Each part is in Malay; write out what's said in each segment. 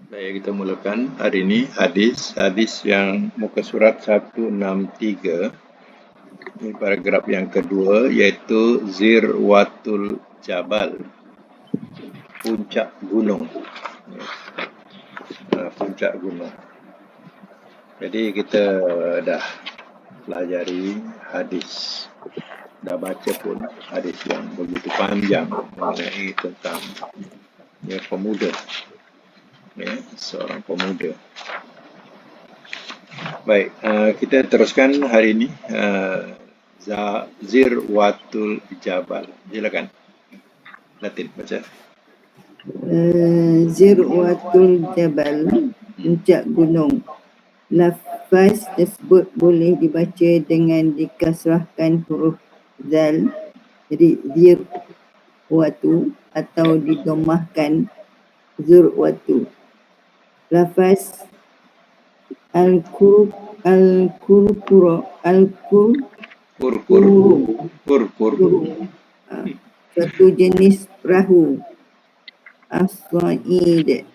Baik, kita mulakan hari ini hadis yang muka surat 163. Ini paragraf yang kedua, iaitu Zirwatul Jabal, puncak gunung. Puncak gunung. Jadi kita dah pelajari hadis, dah baca pun hadis yang begitu panjang mengenai tentang pemuda, seorang pemuda. Baik, kita teruskan hari ini. Zirwatul Jabal. Silakan. Latin baca. Zirwatul Jabal, puncak gunung. Lafaz tersebut boleh dibaca dengan dikasrahkan huruf zal, jadi zirwatu, atau didomahkan zurwatu. Lafaz al-kurkuru, suatu jenis perahu. As-sa'id,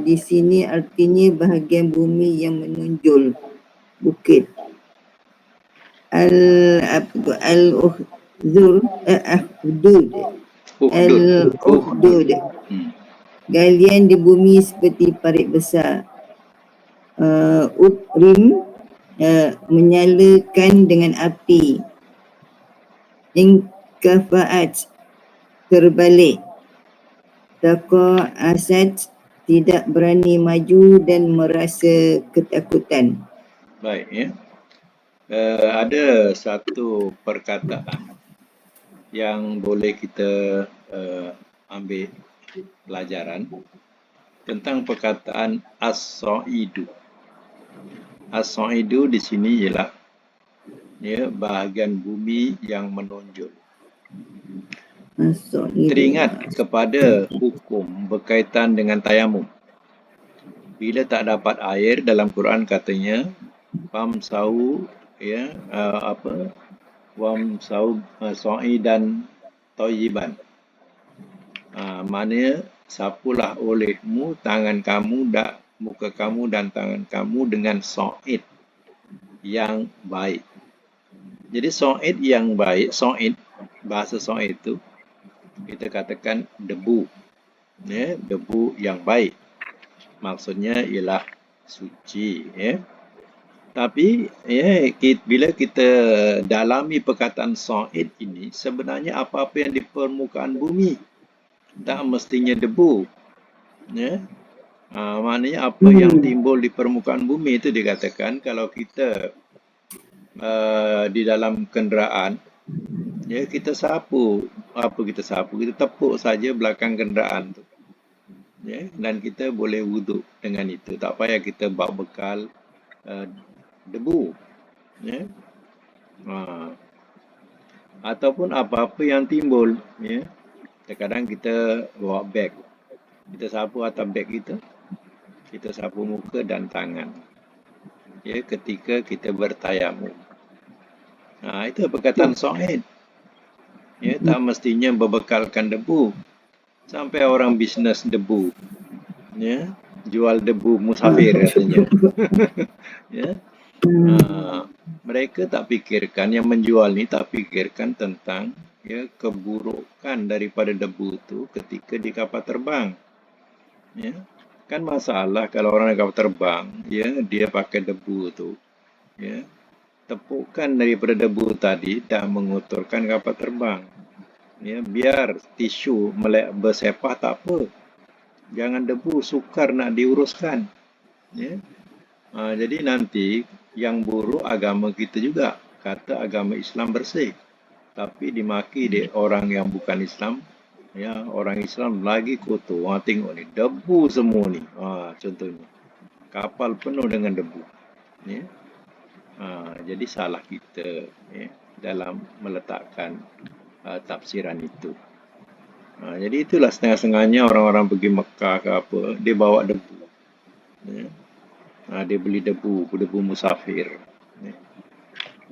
di sini artinya bahagian bumi yang menonjol, bukit. Al-ukhdud, galian di bumi seperti parit besar. Ukrim, menyalakan dengan api. Inkafa'at, terbalik. Taqa'asat, tidak berani maju dan merasa ketakutan. Baik, ya. Ada satu perkataan yang boleh kita ambil pelajaran tentang perkataan as-sa'idu. As-sa'idu di sini ialah bahagian bumi yang menonjol. Teringat kepada hukum berkaitan dengan tayamum. Bila tak dapat air, dalam Quran katanya famsau, wamsau sa'idan thayyiban. Maknanya sapulah olehmu tangan kamu, muka kamu dan tangan kamu dengan sa'id yang baik. Jadi sa'id yang baik, sa'id, bahasa sa'id itu kita katakan debu, debu yang baik. Maksudnya ialah suci, Tapi bila kita dalami perkataan sa'id ini, sebenarnya apa-apa yang di permukaan bumi tak mestinya debu, maknanya apa yang timbul di permukaan bumi itu dikatakan kalau kita di dalam kenderaan, kita sapu. Apa kita sapu? Kita tepuk saja belakang kenderaan tu, dan kita boleh wuduk dengan itu. Tak payah kita bawa bekal debu, ataupun apa-apa yang timbul, Terkadang kita bawa beg, kita sapu atas beg kita sapu muka dan tangan, ketika kita bertayamum. Itu perkataan sa'id. Tak mestinya berbekalkan debu. Sampai orang bisnes debu, jual debu musafir katanya. Mereka tak fikirkan, yang menjual ni tak fikirkan tentang keburukan daripada debu tu ketika di kapal terbang. Kan masalah kalau orang di kapal terbang, dia pakai debu tu, tepukan daripada debu tadi dah mengotorkan kapal terbang. Biar tisu bersepah tak apa. Jangan debu, sukar nak diuruskan. Jadi nanti yang buruk agama kita juga. Kata agama Islam bersih, tapi dimaki di orang yang bukan Islam. Orang Islam lagi kotor. Tengok ni, debu semua ni. Contohnya, kapal penuh dengan debu. Jadi salah kita dalam meletakkan tafsiran itu. Jadi itulah setengah-setengahnya orang-orang pergi Mekah ke apa, dia bawa debu. Dia beli debu musafir.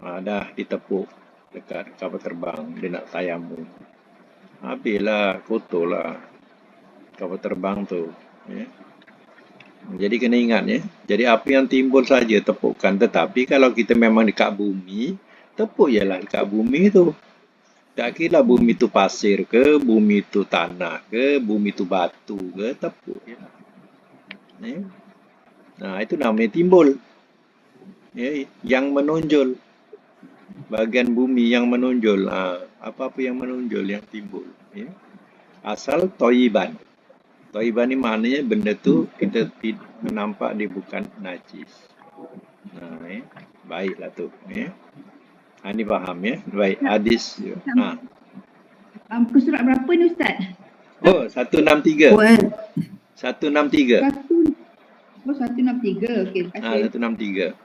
Dah ditepuk dekat kapal terbang, dia nak tayamum. Habislah, kotorlah kapal terbang tu. Jadi kena ingat ya. Jadi apa yang timbul saja tepukkan. Tetapi kalau kita memang dekat bumi, tepuk jelah dekat bumi tu. Tak kira bumi tu pasir ke, bumi tu tanah ke, bumi tu batu ke, tepuk je lah. Ya. Nah, itu namanya timbul. Ya, yang menonjol. Bagian bumi yang menonjol. Apa-apa yang menonjol, yang timbul. Ya. Asal toiban. Toiban ni maknanya benda tu kita menampak dia bukan najis. Baiklah tu. Ini faham ya. Baik, hadis. Muka surat berapa ni Ustaz? Oh, 163. Puan, 163. 163. Okey, terima kasih. 163.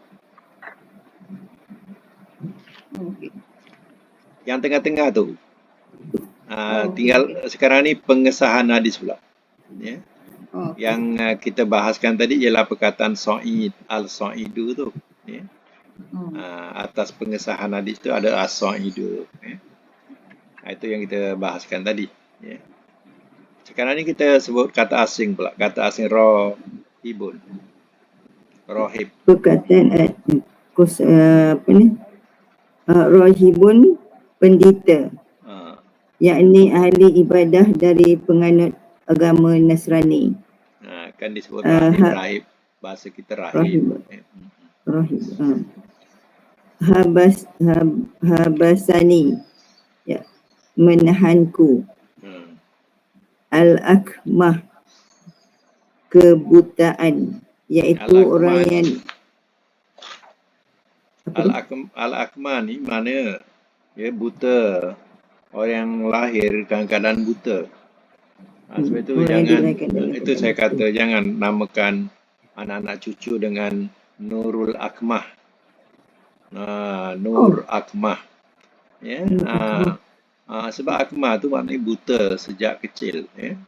Okey. Yang tengah-tengah tu. Tinggal sekarang ni pengesahan hadis pula. Ya. Yang kita bahaskan tadi ialah perkataan Sa'id al-Sa'idu tu. Ya. Atas pengesahan hadis tu ada as-Sa'idu. Ya. Itu yang kita bahaskan tadi. Ya. Sekarang ni kita sebut kata asing pula. Kata asing rohibun. Rohib. perkataan apa ni? Rohibun pendeta. Yakni ahli ibadah dari penganut agama Nasrani. Kan disebut rahib. Bahasa kita rahib. Rahib. Habasani. Ya. Menahanku. Al-akmah. Kebutaan. Iaitu orang yang Al-akmah ni mana? Ya, buta. Orang yang lahir dalam keadaan buta. Sebab itu itu saya kata jangan namakan anak-anak cucu dengan Nurul Akmah. Nur Akmah. Ya. Sebab Akmah tu maknanya buta sejak kecil. Ya.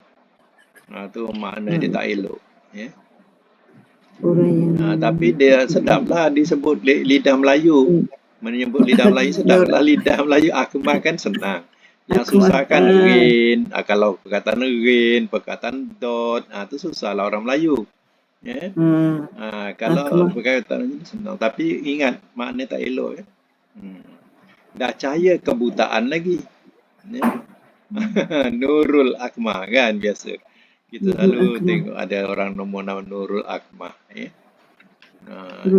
Tu makna dia tak elok. Ya. Tapi dia sedaplah disebut lidah Melayu. Menyebut lidah Melayu sedaplah. Lidah Melayu Akmah kan senang. Yang susah kan rin. Kalau perkataan rin, perkataan dot, tu susahlah orang Melayu. Ya. Kalau perkataan ini senang. Tapi ingat makna tak elok. Ya. Dah cahaya kebutaan lagi. Ya. Nurul Akmah kan biasa. Kita selalu tengok ada orang nombor nama Nurul Akmah. Ya.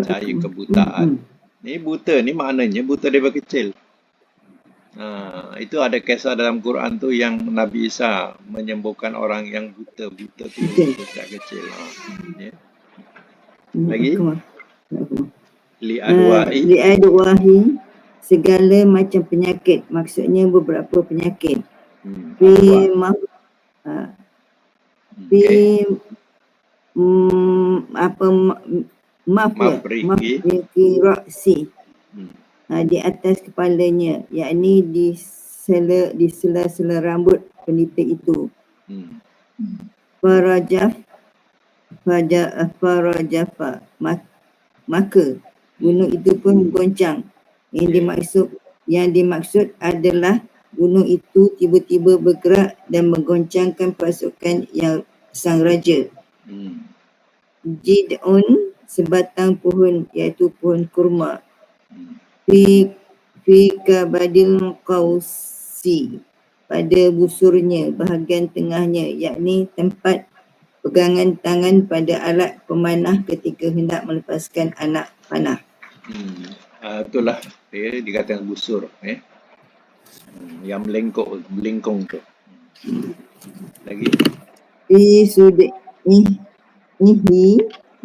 Cahaya kebutaan. Ni buta ni maknanya buta daripada kecil. Itu ada kisah dalam Quran tu yang Nabi Isa menyembuhkan orang yang buta tu sejak kecil. Ya. Lagi? Li'adwahi segala macam penyakit. Maksudnya beberapa penyakit. Mafriki Raksi. Di atas kepalanya, yakni di sela-sela rambut pendeta itu. Farajafa, maka gunung itu pun goncang. Yang dimaksud adalah gunung itu tiba-tiba bergerak dan menggoncangkan pasukan yang sang raja. Jid'un, sebatang pohon, iaitu pohon kurma. Fi kabadil qausi, pada busurnya, bahagian tengahnya, yakni tempat pegangan tangan pada alat pemanah ketika hendak melepaskan anak panah. Itulah dia dikatakan busur. Yang melengkung tu. Lagi? Fi sud'ihi,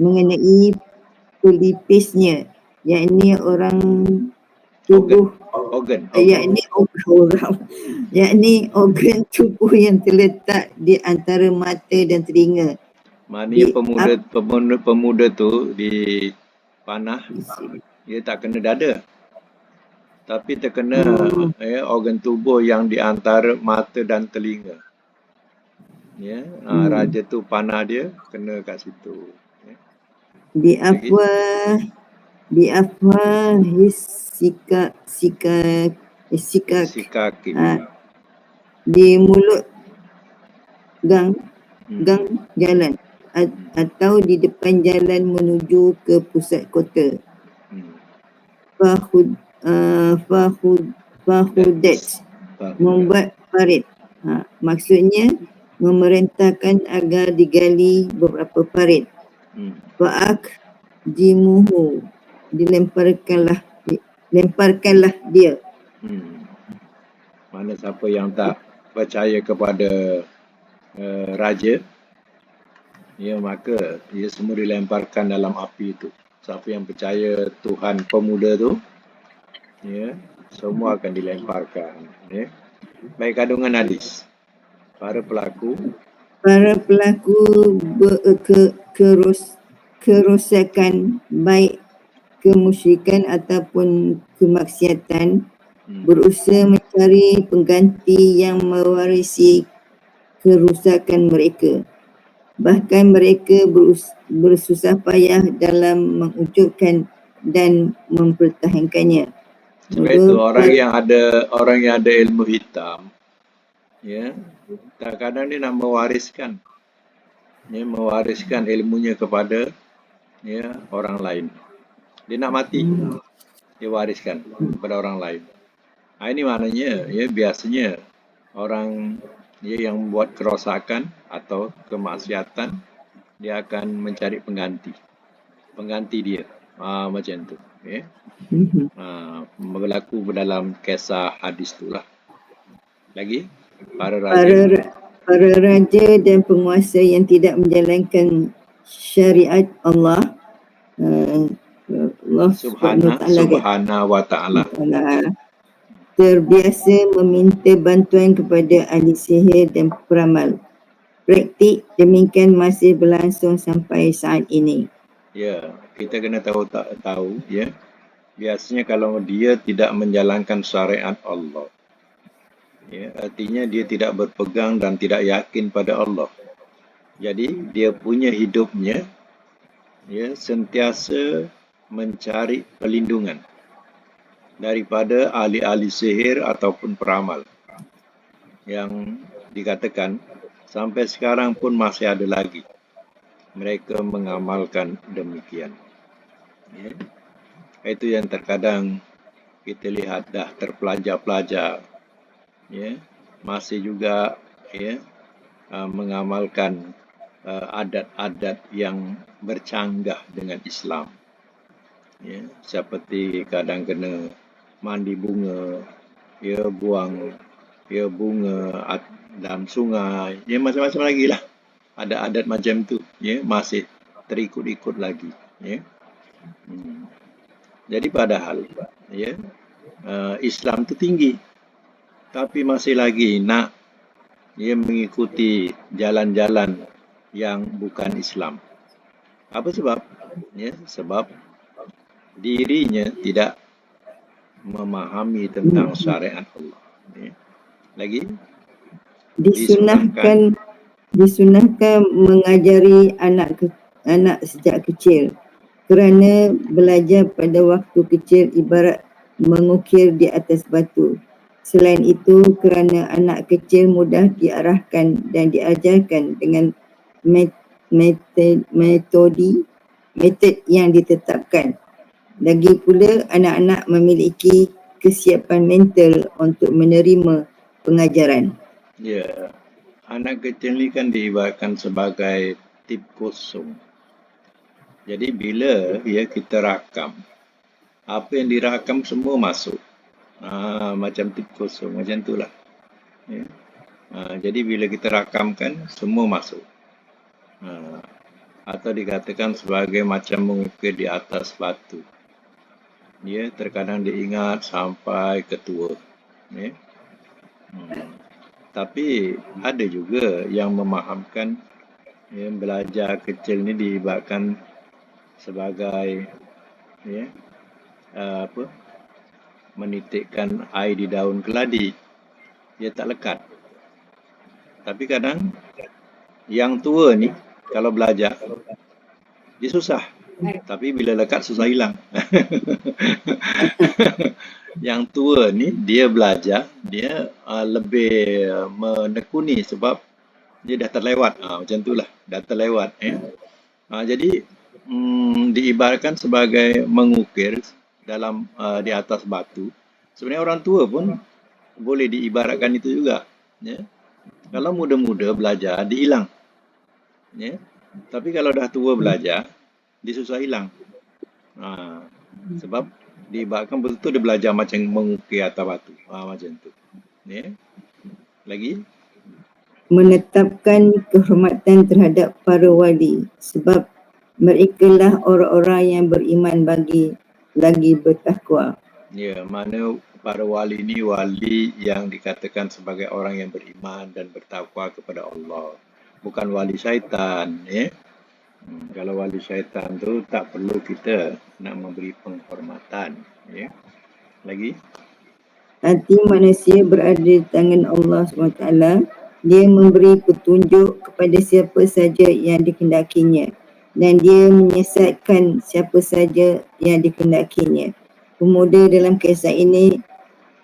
mengenai pelipisnya, yakni orang tubuh organ. yakni organ tubuh yang terletak di antara mata dan telinga. Maknanya pemuda tu di panah, dia tak kena dada, tapi terkena organ tubuh yang di antara mata dan telinga. Ya, raja tu panah dia kena kat situ. Ya. Sikaki. Di mulut gang jalan. atau di depan jalan menuju ke pusat kota. Hmm. Fahud, Fahudat, membuat parit. Maksudnya memerintahkan agar digali beberapa parit. Hmm. Fa'ak jimuhu, lemparkanlah dia. Hmm. Mana siapa yang tak percaya kepada raja, ya, maka dia semua dilemparkan dalam api itu. Siapa yang percaya Tuhan pemuda tu, ya, semua akan dilemparkan. Ya. Baik, kandungan hadis. Para pelaku Kerosakan, baik kemusyrikan ataupun kemaksiatan, berusaha mencari pengganti yang mewarisi kerusakan mereka. Bahkan mereka bersusah payah dalam mewujudkan dan mempertahankannya. sebab itu orang yang ada ilmu hitam, ya, kadang-kadang dia nak mewariskan ilmunya kepada, ya, orang lain. Dia nak mati, dia wariskan kepada orang lain. Ini maknanya, ya, biasanya orang, ya, yang membuat kerosakan atau kemaksiatan, dia akan mencari pengganti dia, macam tu, ya. Berlaku dalam kisah hadis itulah. Lagi para raja dan penguasa yang tidak menjalankan syariat Allah, Allah Subhanahu wa ta'ala terbiasa meminta bantuan kepada ahli sihir dan peramal. Praktik demikian masih berlangsung sampai saat ini. Ya, kita kena tahu, ya. Biasanya kalau dia tidak menjalankan syariat Allah, ya, artinya dia tidak berpegang dan tidak yakin pada Allah. Jadi dia punya hidupnya, ya, sentiasa mencari perlindungan daripada ahli-ahli sihir ataupun peramal, yang dikatakan sampai sekarang pun masih ada lagi mereka mengamalkan demikian. Ya. Itu yang terkadang kita lihat dah terpelajar-pelajar, ya, masih juga, ya, mengamalkan adat-adat yang bercanggah dengan Islam. Ya, seperti kadang kena mandi bunga, ya, buang, ya, bunga dalam sungai, ya, macam-macam lagi lah. Ada adat macam tu, ya, masih terikut-ikut lagi, ya. Jadi padahal, ya, Islam tu tinggi, tapi masih lagi nak, ya, mengikuti jalan-jalan yang bukan Islam. Apa sebab? Ya, sebab dirinya tidak memahami tentang syariat Allah. Ya. Lagi disunahkan mengajari anak sejak kecil, kerana belajar pada waktu kecil ibarat mengukir di atas batu. Selain itu, kerana anak kecil mudah diarahkan dan diajarkan dengan metod yang ditetapkan. Lagi pula, anak-anak memiliki kesiapan mental untuk menerima pengajaran. Ya, anak kecil ni kan diibaratkan sebagai tip kosong. Jadi bila, ya, kita rakam, apa yang dirakam semua masuk. Macam tip kosong, macam itulah. Ya. Jadi bila kita rakamkan, semua masuk. Atau dikatakan sebagai macam mengukir di atas batu. Ya, terkadang diingat sampai ketua. Ya. Tapi ada juga yang memahamkan, ya, belajar kecil ni diibaratkan sebagai, ya, menitikkan air di daun keladi. Dia tak lekat. Tapi kadang yang tua ni kalau belajar dia susah. Tapi bila lekat susah hilang. Yang tua ni dia belajar, dia lebih menekuni sebab Dia dah terlewat. Macam itulah, dah terlewat. Jadi diibaratkan sebagai mengukir dalam di atas batu. Sebenarnya orang tua pun boleh diibaratkan itu juga. Ya. Kalau muda-muda belajar, dihilang. Ya. Tapi kalau dah tua belajar, dia susah hilang. Sebab diibaratkan betul-betul dia belajar macam mengukir atas batu. Macam tu. Ya. Lagi? Menetapkan kehormatan terhadap para wali sebab merekalah orang-orang yang beriman lagi bertakwa. Ya, mana para wali ini wali yang dikatakan sebagai orang yang beriman dan bertakwa kepada Allah. Bukan wali syaitan. Ya. Kalau wali syaitan tu tak perlu kita nak memberi penghormatan. Ya. Lagi? Hati manusia berada di tangan Allah SWT. Dia memberi petunjuk kepada siapa saja yang dikehendakinya dan dia menyesatkan siapa saja yang dikehendakinya. Pemuda dalam kisah ini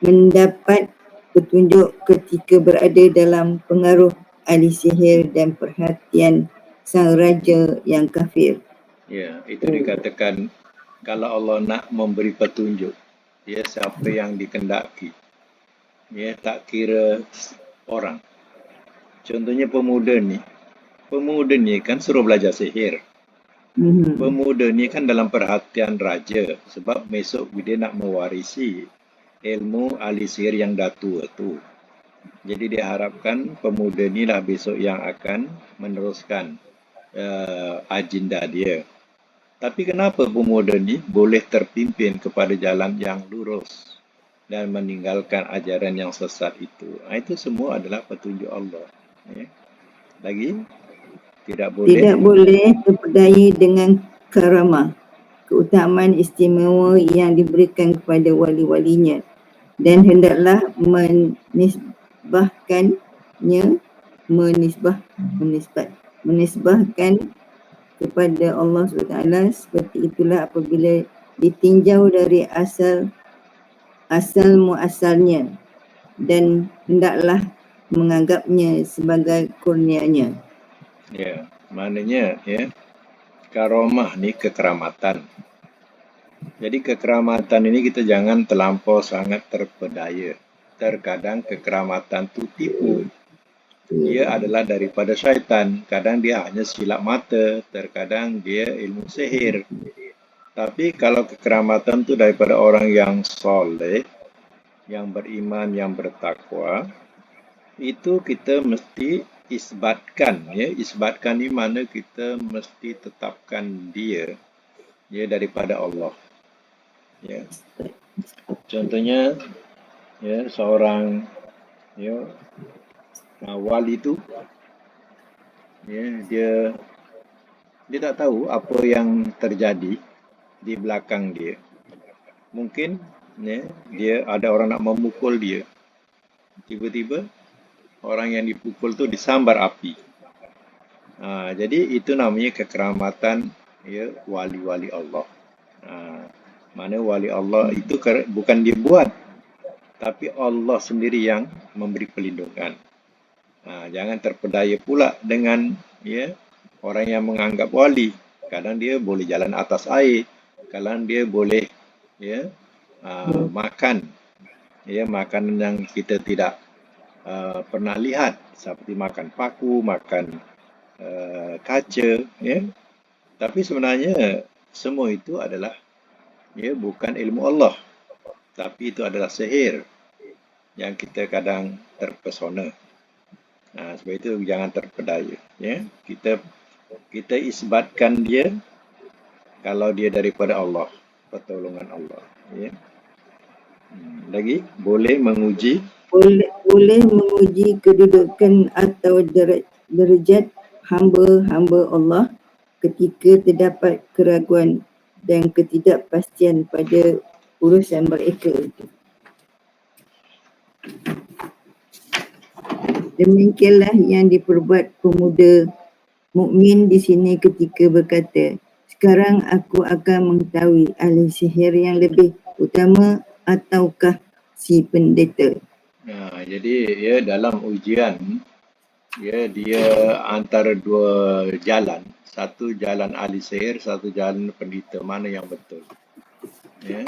mendapat petunjuk ketika berada dalam pengaruh ahli sihir dan perhatian sang raja yang kafir. Ya, itu dikatakan kalau Allah nak memberi petunjuk, ya siapa yang dikehendaki. Ya, tak kira orang. Contohnya pemuda ni. Pemuda ni kan suruh belajar sihir. Pemuda ni kan dalam perhatian raja sebab besok dia nak mewarisi ilmu ahli sihir yang dah tua tu. Jadi dia harapkan pemuda ni lah besok yang akan meneruskan agenda dia. Tapi kenapa pemuda ni boleh terpimpin kepada jalan yang lurus dan meninggalkan ajaran yang sesat itu? Itu semua adalah petunjuk Allah. Ya. Lagi? Tidak boleh terpedaya dengan karamah, keutamaan istimewa yang diberikan kepada wali-walinya dan hendaklah menisbahkan kepada Allah SWT. Seperti itulah apabila ditinjau dari asal muasalnya dan hendaklah menganggapnya sebagai kurnianya. Ya, maknanya ya karamah ni kekeramatan. Jadi kekeramatan ini kita jangan terlampau sangat terpedaya. Terkadang kekeramatan tu tipu. Dia adalah daripada syaitan. Kadang dia hanya silap mata, terkadang dia ilmu sihir. Tapi kalau kekeramatan tu daripada orang yang soleh, yang beriman, yang bertakwa, itu kita mesti isbatkan. Ya, isbatkan ni mana kita mesti tetapkan dia daripada Allah. Ya. Contohnya ya seorang wali itu dia tak tahu apa yang terjadi di belakang dia. Mungkin dia ada orang nak memukul dia. Tiba-tiba orang yang dipukul tu disambar api. Jadi itu namanya kekeramatan wali-wali Allah. Mana wali Allah itu bukan dia buat, tapi Allah sendiri yang memberi perlindungan. Jangan terpedaya pula dengan orang yang menganggap wali. Kadang dia boleh jalan atas air, kadang dia boleh makan makanan yang kita tidak pernah lihat, seperti makan paku, makan kaca. Tapi sebenarnya semua itu adalah bukan ilmu Allah, tapi itu adalah sihir yang kita kadang terpesona. Sebab itu jangan terpedaya. Kita isbatkan dia kalau dia daripada Allah, pertolongan Allah. Lagi boleh menguji kedudukan atau derajat hamba-hamba Allah ketika terdapat keraguan dan ketidakpastian pada urusan mereka. Demikianlah yang diperbuat pemuda mukmin di sini ketika berkata, sekarang aku akan mengetahui ahli sihir yang lebih utama ataukah si pendeta. Jadi dalam ujian Ya, dia antara dua jalan. Satu jalan ahli sihir, satu jalan pendeta. Mana yang betul? Ya.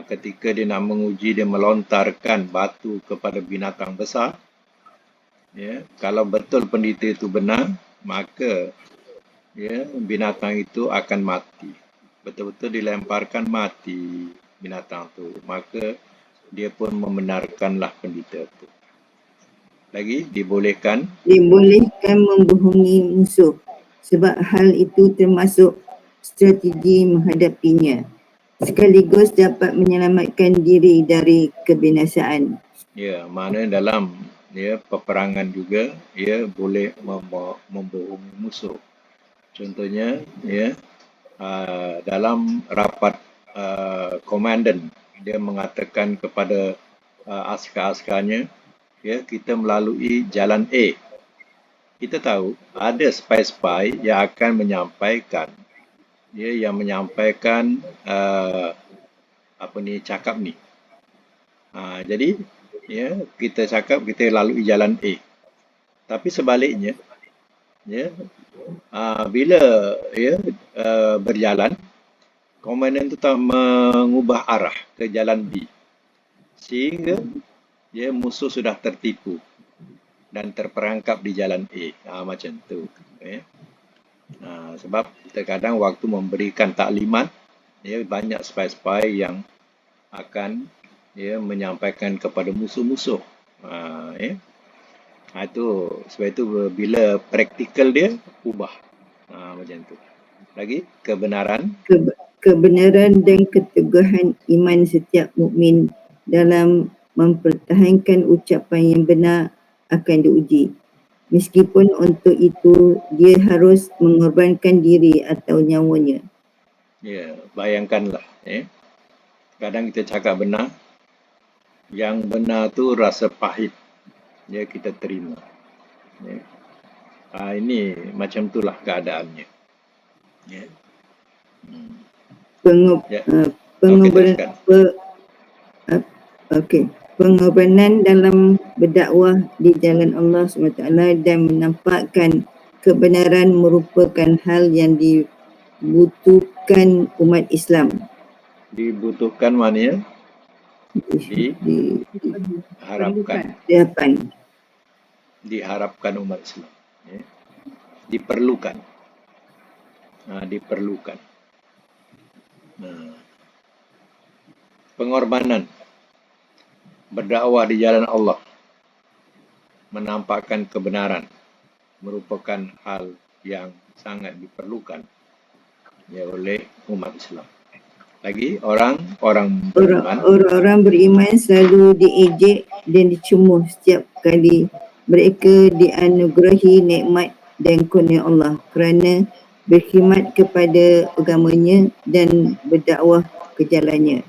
Ketika dia nak menguji, dia melontarkan batu kepada binatang besar. Ya, kalau betul pendeta itu benar, maka ya binatang itu akan mati. Betul-betul dilemparkan mati binatang itu. Maka dia pun membenarkanlah pendeta itu. Lagi dibolehkan. Dibolehkan membohongi musuh sebab hal itu termasuk strategi menghadapinya. Sekaligus dapat menyelamatkan diri dari kebinasaan. Ya, mana dalam ya peperangan juga ya boleh membohongi musuh. Contohnya ya dalam rapat komandan dia mengatakan kepada askar-askarnya ya kita melalui jalan A. Kita tahu ada spy-spy yang akan menyampaikan apa ni cakap ni. Jadi ya kita cakap kita lalui jalan A. Tapi sebaliknya ya bila ya berjalan komandan itu tak mengubah arah ke jalan B sehingga ya musuh sudah tertipu dan terperangkap di jalan A. Macam tu. Sebab terkadang waktu memberikan taklimat ya banyak spy-spy yang akan ya menyampaikan kepada musuh-musuh. Itu sebab itu bila praktikal dia ubah. Macam tu. Lagi kebenaran. Kebenaran dan keteguhan iman setiap mukmin dalam mempertahankan ucapan yang benar akan diuji. Meskipun untuk itu dia harus mengorbankan diri atau nyawanya. Ya, bayangkanlah. Kadang kita cakap benar, yang benar tu rasa pahit. Ya, kita terima. Ya. Ini macam itulah keadaannya. Ya. Ya. Pengorbanan dalam berdakwah di jalan Allah SWT dan menampakkan kebenaran merupakan hal yang dibutuhkan umat Islam. Dibutuhkan maknanya? Diharapkan umat Islam. Ya. Diperlukan. Diperlukan. Pengorbanan berdakwah di jalan Allah, menampakkan kebenaran merupakan hal yang sangat diperlukan ya oleh umat Islam. Lagi orang-orang beriman selalu diejek dan dicemuh setiap kali mereka dianugerahi nikmat dan kurnia Allah kerana berkhidmat kepada agamanya dan berdakwah ke jalannya.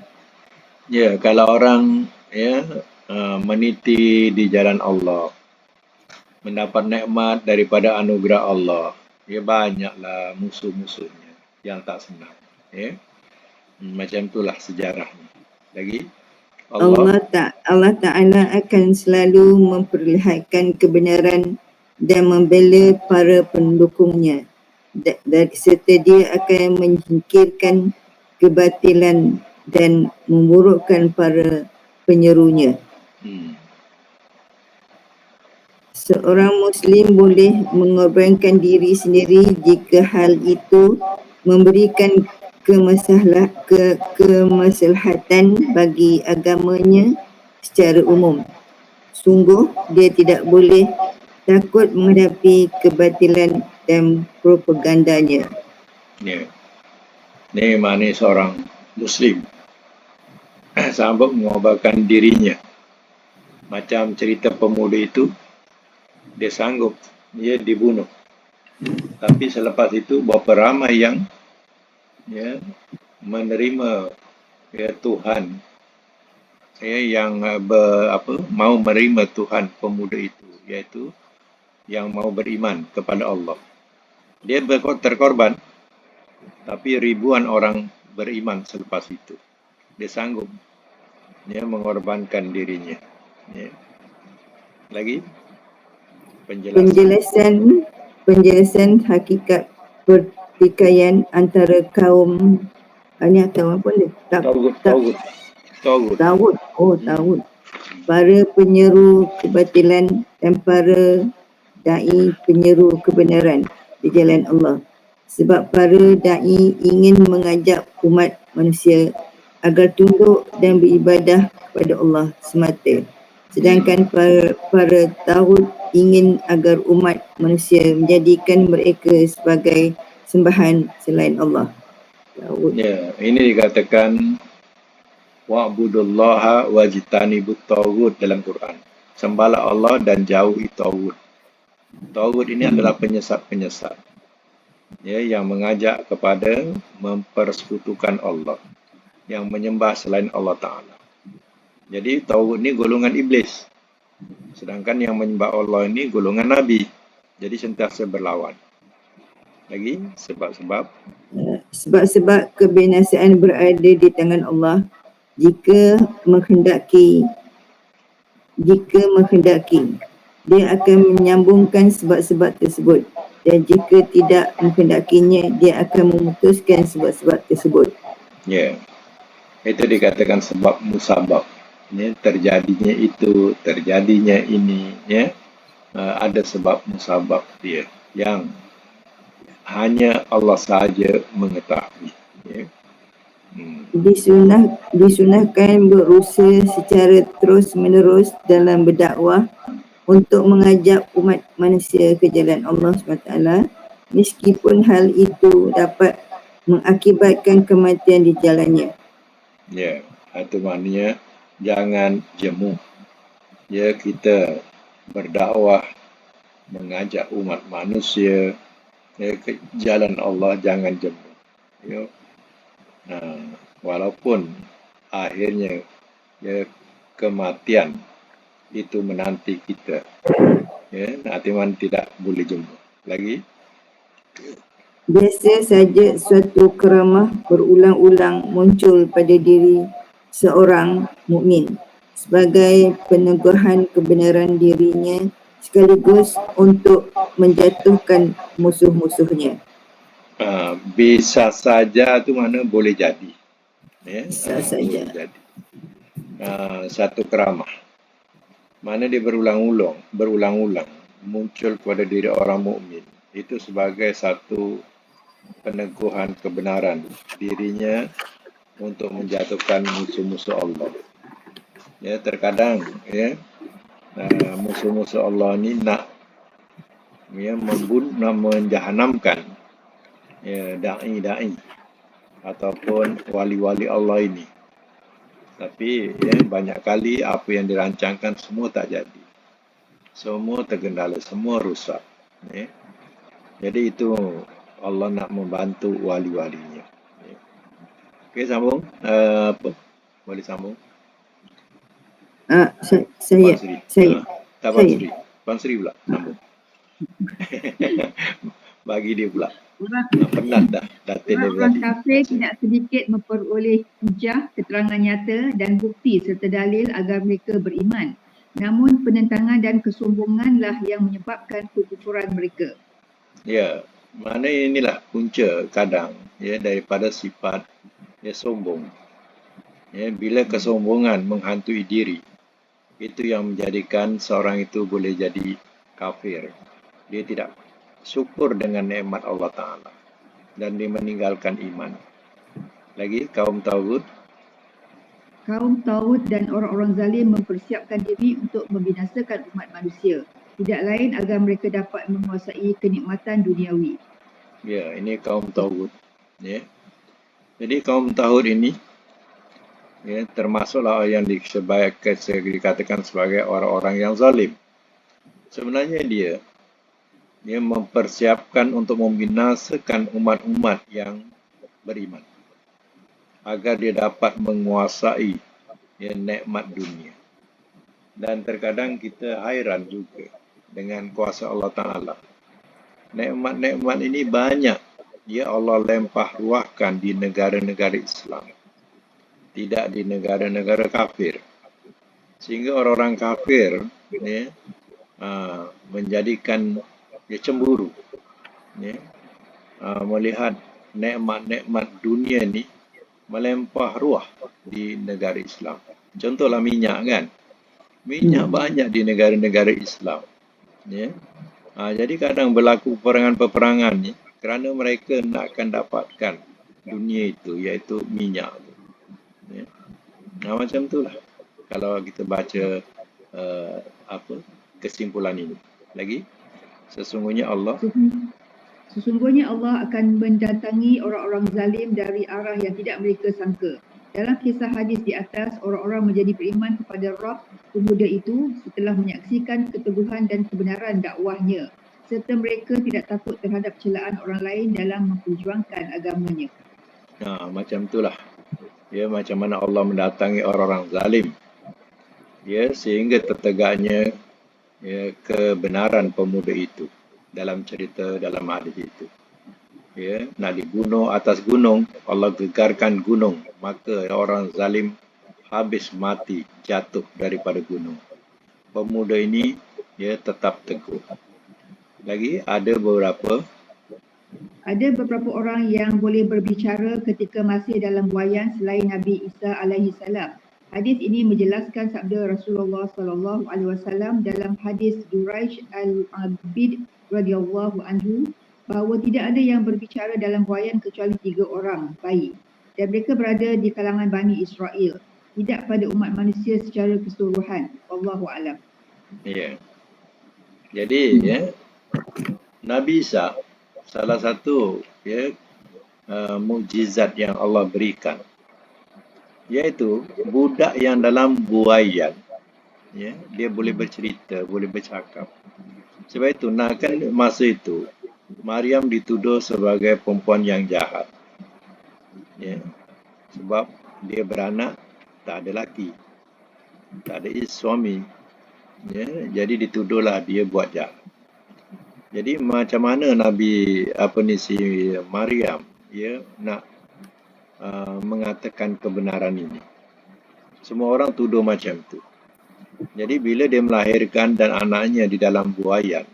Ya, kalau orang ya meniti di jalan Allah, mendapat nikmat daripada anugerah Allah, ya banyaklah musuh-musuhnya yang tak senang. Ya. Macam itulah sejarahnya. Lagi Allah Ta'ala akan selalu memperlihatkan kebenaran dan membela para pendukungnya serta dia akan menyingkirkan kebatilan dan memburukkan para penyerunya. Seorang Muslim boleh mengorbankan diri sendiri jika hal itu memberikan kemaslahatan bagi agamanya secara umum. Sungguh dia tidak boleh takut menghadapi kebatilan dan propagandanya. Ya. Ini maknanya seorang Muslim sanggup mengorbankan dirinya. Macam cerita pemuda itu, dia sanggup dia dibunuh. Tapi selepas itu berapa ramai yang ya menerima ya Tuhan yang mau menerima Tuhan pemuda itu, iaitu yang mau beriman kepada Allah. Dia terkorban, tapi ribuan orang beriman selepas itu. Dia sanggup mengorbankan dirinya. Ya. Lagi penjelasan. penjelasan hakikat pertikaian antara kaum ini atau apa ni? Taugut. Tawud. Oh, Hmm. tawud. Para penyeru kebatilan dan para dai penyeru kebenaran di jalan Allah. Sebab para dai ingin mengajak umat manusia agar tunduk dan beribadah kepada Allah semata. Sedangkan para tauhid ingin agar umat manusia menjadikan mereka sebagai sembahan selain Allah. Tauhid. Ya, ini dikatakan wa'budullaha wajtanibut tauhid dalam Quran. Sembahlah Allah dan jauhi tauhid. Tauhid ini adalah penyesat-penyesat, ya, yang mengajak kepada mempersekutukan Allah, yang menyembah selain Allah Ta'ala. Jadi tauhid ini golongan iblis, sedangkan yang menyembah Allah ini golongan Nabi. Jadi sentiasa berlawan. Lagi sebab-sebab Sebab-sebab kebinasaan berada di tangan Allah jika menghendaki dia akan menyambungkan sebab-sebab tersebut, dan jika tidak menghendakinya dia akan memutuskan sebab-sebab tersebut. ya, itu dikatakan sebab musabab. Ya, terjadinya itu, terjadinya ini, ya, ada sebab musabab dia yang hanya Allah sahaja mengetahui. Ya. Disunahkan berusaha secara terus-menerus dalam berdakwah untuk mengajak umat manusia ke jalan Allah SWT, meskipun hal itu dapat mengakibatkan kematian di jalannya. Ya, itu maknanya jangan jemu. Ya, kita berdakwah mengajak umat manusia, ya, ke jalan Allah, jangan jemu. Ya. Walaupun akhirnya, ya, kematian itu menanti kita, ya, hatiman tidak boleh jemu. Lagi Biasa saja suatu keramah berulang-ulang muncul pada diri seorang mukmin sebagai peneguhan kebenaran dirinya sekaligus untuk menjatuhkan musuh-musuhnya. Bisa saja tu mana boleh jadi, ya, Bisa boleh saja. jadi. Satu keramah mana dia berulang-ulang muncul pada diri orang mukmin, itu sebagai satu peneguhan kebenaran dirinya untuk menjatuhkan musuh-musuh Allah. Ya, terkadang, ya, musuh-musuh Allah ni nak, ya, nak menjahanamkan, ya, dai-dai ataupun wali-wali Allah ini. Tapi, ya, banyak kali apa yang dirancangkan semua tak jadi. Semua tergendala, semua rusak. Ya. Jadi itu Allah nak membantu wali-walinya. Ya. Okey, sambung. Apa? Boleh sambung. Saya. Puan Sri. Puan Sri pula, sambung. Bagi dia pula. Penat dah Orang tadi. kafir tidak sedikit memperoleh hujah, keterangan nyata dan bukti serta dalil agar mereka beriman. Namun penentangan dan kesombonganlah yang menyebabkan kekufuran mereka. Ya, mana inilah punca kadang, ya, daripada sifat, ya, sombong. Ya, bila kesombongan menghantui diri, itu yang menjadikan seorang itu boleh jadi kafir. Dia tidak syukur dengan nikmat Allah Ta'ala dan dia meninggalkan iman. Lagi, kaum tauhid. Kaum tauhid dan orang-orang zalim mempersiapkan diri untuk membinasakan umat manusia. Tidak lain agar mereka dapat menguasai kenikmatan duniawi. Ya, ini kaum tauhid. Ya. Jadi kaum tauhid ini, ya, termasuklah yang dikatakan sebagai orang-orang yang zalim. Sebenarnya dia mempersiapkan untuk membinasakan umat-umat yang beriman agar dia dapat menguasai, ya, nikmat dunia. Dan terkadang kita hairan juga dengan kuasa Allah Ta'ala. Nikmat-nikmat ini banyak, ya, Allah lempah ruahkan di negara-negara Islam, tidak di negara-negara kafir. Sehingga orang-orang kafir, ya, menjadikan dia cemburu, ya, melihat nikmat-nikmat dunia ni melempah ruah di negara Islam. Contohlah minyak kan. Minyak banyak di negara-negara Islam. Ya. Jadi kadang berlaku peperangan-peperangan ni kerana mereka nakkan dapatkan dunia itu, iaitu minyak. Ya. Macam itulah kalau kita baca kesimpulan ini. Lagi, sesungguhnya Allah akan mendatangi orang-orang zalim dari arah yang tidak mereka sangka. Dalam kisah hadis di atas, orang-orang menjadi beriman kepada Rabb pemuda itu setelah menyaksikan keteguhan dan kebenaran dakwahnya, serta mereka tidak takut terhadap celaan orang lain dalam memperjuangkan agamanya. Macam itulah. Ya, macam mana Allah mendatangi orang-orang zalim. Ya, sehingga tertegaknya kebenaran pemuda itu dalam cerita dalam hadis itu. Ya, nak dibunuh atas gunung, Allah gegarkan gunung, maka orang zalim habis mati jatuh daripada gunung. Pemuda ini tetap teguh. Lagi ada beberapa orang yang boleh berbicara ketika masih dalam buaian selain Nabi Isa alaihi salam. Hadis ini menjelaskan sabda Rasulullah sallallahu alaihi wasallam dalam hadis Duraish al-Abid radhiyallahu anhu bahawa tidak ada yang berbicara dalam buaian kecuali 3 orang bayi, dan mereka berada di kalangan Bani Israel, tidak pada umat manusia secara keseluruhan. Wallahu a'lam. Ya. Jadi Nabi Isa salah satu mukjizat yang Allah berikan, iaitu budak yang dalam buaian, dia boleh bercerita, boleh bercakap. Sebab itu, kan masa itu Maryam dituduh sebagai perempuan yang jahat, sebab dia beranak tak ada laki, tak ada suami, jadi dituduhlah dia buat jahat. Jadi macam mana Nabi si Maryam nak mengatakan kebenaran ini? Semua orang tuduh macam tu. Jadi bila dia melahirkan dan anaknya di dalam buaian,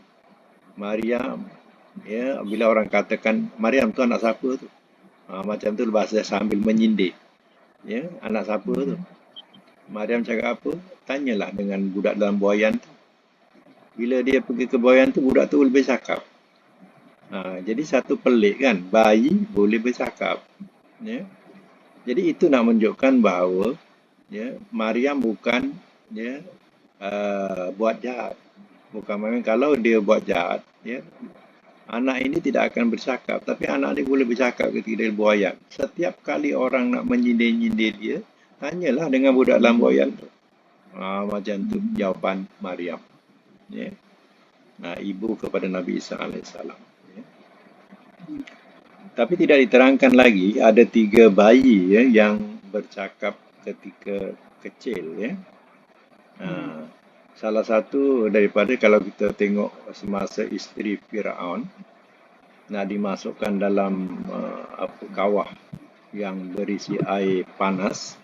Maryam, bila orang katakan Maryam tu anak siapa tu? Macam tu bahasa sambil menyindir. Anak siapa tu? Maryam cakap apa? Tanyalah dengan budak dalam buaian tu. Bila dia pergi ke buaian tu, budak tu boleh bercakap. Jadi satu pelik kan, bayi boleh bercakap. Jadi itu nak menunjukkan bahawa Maryam bukan buat jahat. Bukan memang kalau dia buat jahat, anak ini tidak akan bercakap. Tapi anak dia boleh bercakap ketika dia buaian. Setiap kali orang nak menyindir-nyindir dia, tanyalah dengan budak dalam buaian tu. Macam tu jawapan Maryam. Ibu kepada Nabi Isa AS. Tapi tidak diterangkan lagi ada 3 bayi yang bercakap ketika kecil. Salah satu daripada, kalau kita tengok semasa isteri Firaun nak dimasukkan dalam kawah yang berisi air panas,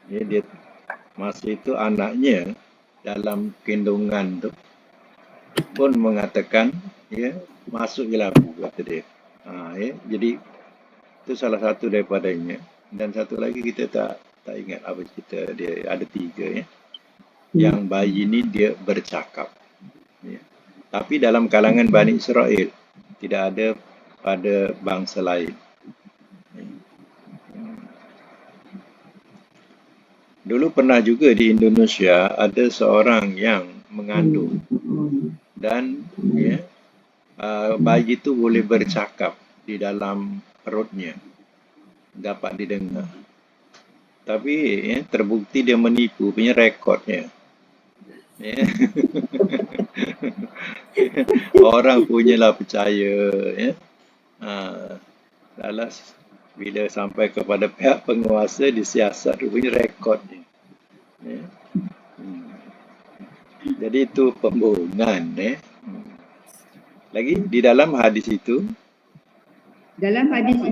dia masa itu anaknya dalam kandungan tu pun mengatakan masuklah aku, kata dia. Jadi itu salah satu daripadanya. Dan satu lagi kita tak ingat apa cerita dia, ada 3 yang bayi ni dia bercakap. Tapi dalam kalangan Bani Israel, tidak ada pada bangsa lain. Dulu pernah juga di Indonesia ada seorang yang mengandung dan bayi itu boleh bercakap di dalam perutnya, dapat didengar. Tapi terbukti dia menipu punya rekodnya. Orang punyalah percaya. Bila sampai kepada pihak penguasa, disiasat punya rekodnya. Jadi itu pembohongan. Lagi di dalam hadis itu,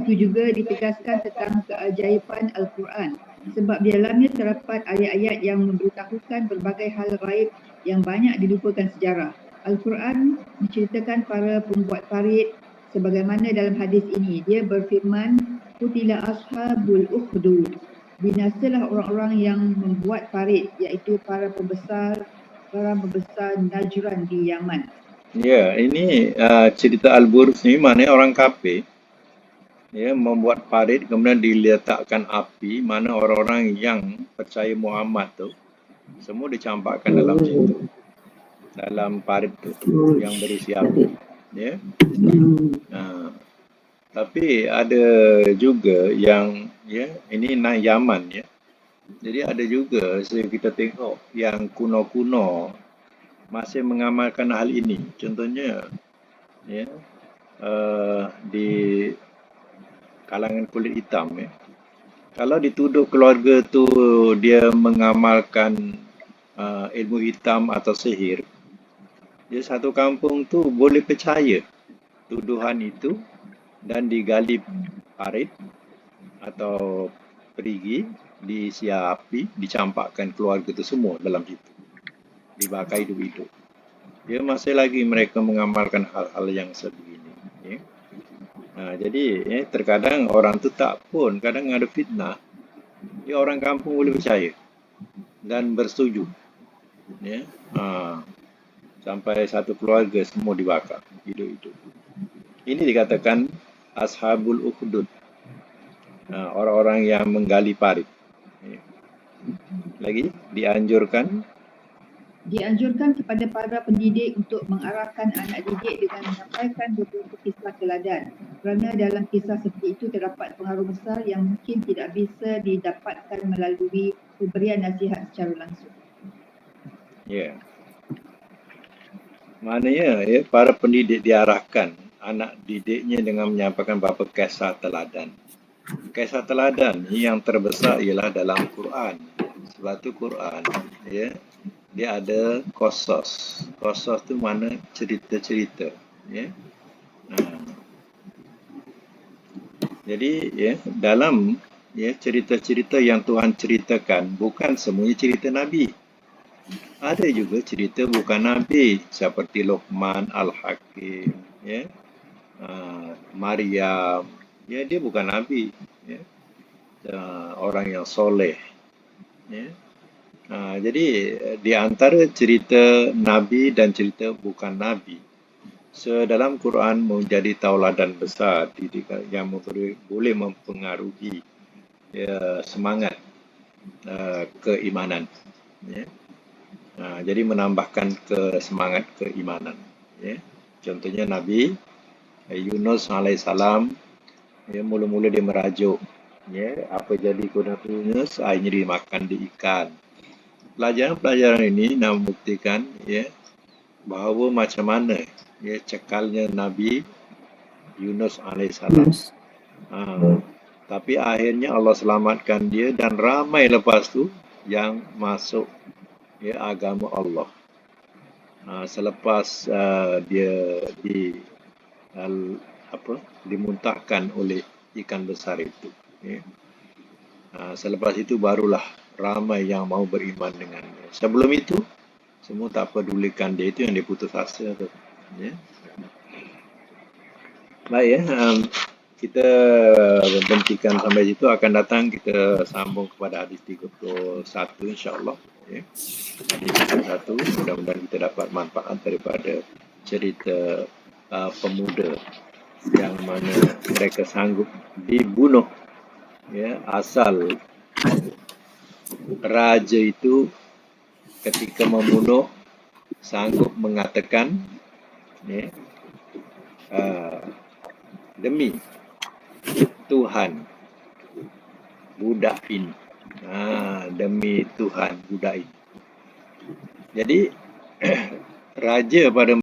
juga ditegaskan tentang keajaiban Al-Quran, sebab di dalamnya terdapat ayat-ayat yang memberitahukan berbagai hal gaib yang banyak dilupakan sejarah. Al-Quran menceritakan para pembuat parit sebagaimana dalam hadis ini. Dia berfirman, Qutila ashabul ukhdud. Binasalah orang-orang yang membuat parit, iaitu para pembesar Najran di Yaman. Ya, ini cerita Al-Buruz ni maknanya orang kafir ya membuat parit kemudian diletakkan api, mana orang-orang yang percaya Muhammad tu semua dicampakkan dalam situ, dalam parit tu yang berisi api. Ya. Tapi ada juga yang ya ini Yaman ya. Jadi ada juga kita tengok yang kuno-kuno masih mengamalkan hal ini. Contohnya ya di kalangan kulit hitam ya. Kalau dituduh keluarga tu dia mengamalkan ilmu hitam atau sihir, dia satu kampung tu boleh percaya tuduhan itu dan digali parit atau perigi, diisi api, dicampakkan keluarga itu semua dalam situ, dibakar hidup-hidup. Dia masih lagi mereka mengamalkan hal-hal yang sebegini. Ya. Jadi terkadang orang tu tak pun, kadang ada fitnah, dia orang kampung boleh percaya dan bersetuju. Ya. Sampai satu keluarga semua dibakar hidup-hidup. Ini dikatakan ashabul ukhdud, orang-orang yang menggali parit. Ya. Lagi dianjurkan kepada para pendidik untuk mengarahkan anak didik dengan menyampaikan beberapa kisah teladan, kerana dalam kisah seperti itu terdapat pengaruh besar yang mungkin tidak bisa didapatkan melalui pemberian nasihat secara langsung. Ya. Maknanya ya, para pendidik diarahkan anak didiknya dengan menyampaikan beberapa kisah teladan. Kisah teladan yang terbesar ialah dalam Quran. Sebab tu Quran ya, dia ada qasas. Qasas tu mana cerita-cerita ya. Jadi ya dalam ya cerita-cerita yang Tuhan ceritakan bukan semuanya cerita Nabi. Ada juga cerita bukan Nabi seperti Luqman, Al-Hakim, ya, Maryam, ya dia bukan Nabi, ya, orang yang soleh, ya. Jadi di antara cerita Nabi dan cerita bukan Nabi, dalam Quran menjadi tauladan besar yang boleh mempengaruhi ya, semangat keimanan. Ya. Jadi menambahkan semangat keimanan. Ya. Contohnya Nabi Yunus alaihissalam, ya, mula-mula dia merajuk. Ya, apa jadi kepada Yunus? Airnya dimakan di ikan. Pelajaran-pelajaran ini nak membuktikan ya, bahawa macam mana ya, cekalnya Nabi Yunus alaihissalam. Tapi akhirnya Allah selamatkan dia dan ramai lepas tu yang masuk ya agama Allah. Selepas dia dimuntahkan oleh ikan besar itu. Ya. Selepas itu barulah ramai yang mau beriman dengannya. Sebelum itu semua tak pedulikan dia, itu yang dia putus asa tu. Ya. Baik ya. Kita berhentikan sampai situ, akan datang kita sambung kepada hadis 31 insya-Allah ya. Hadis 31 mudah-mudahan kita dapat manfaat daripada cerita pemuda yang mana mereka sanggup dibunuh ya, asal raja itu ketika membunuh sanggup mengatakan ya, demi Tuhan budak ini, demi Tuhan budak ini. Jadi raja pada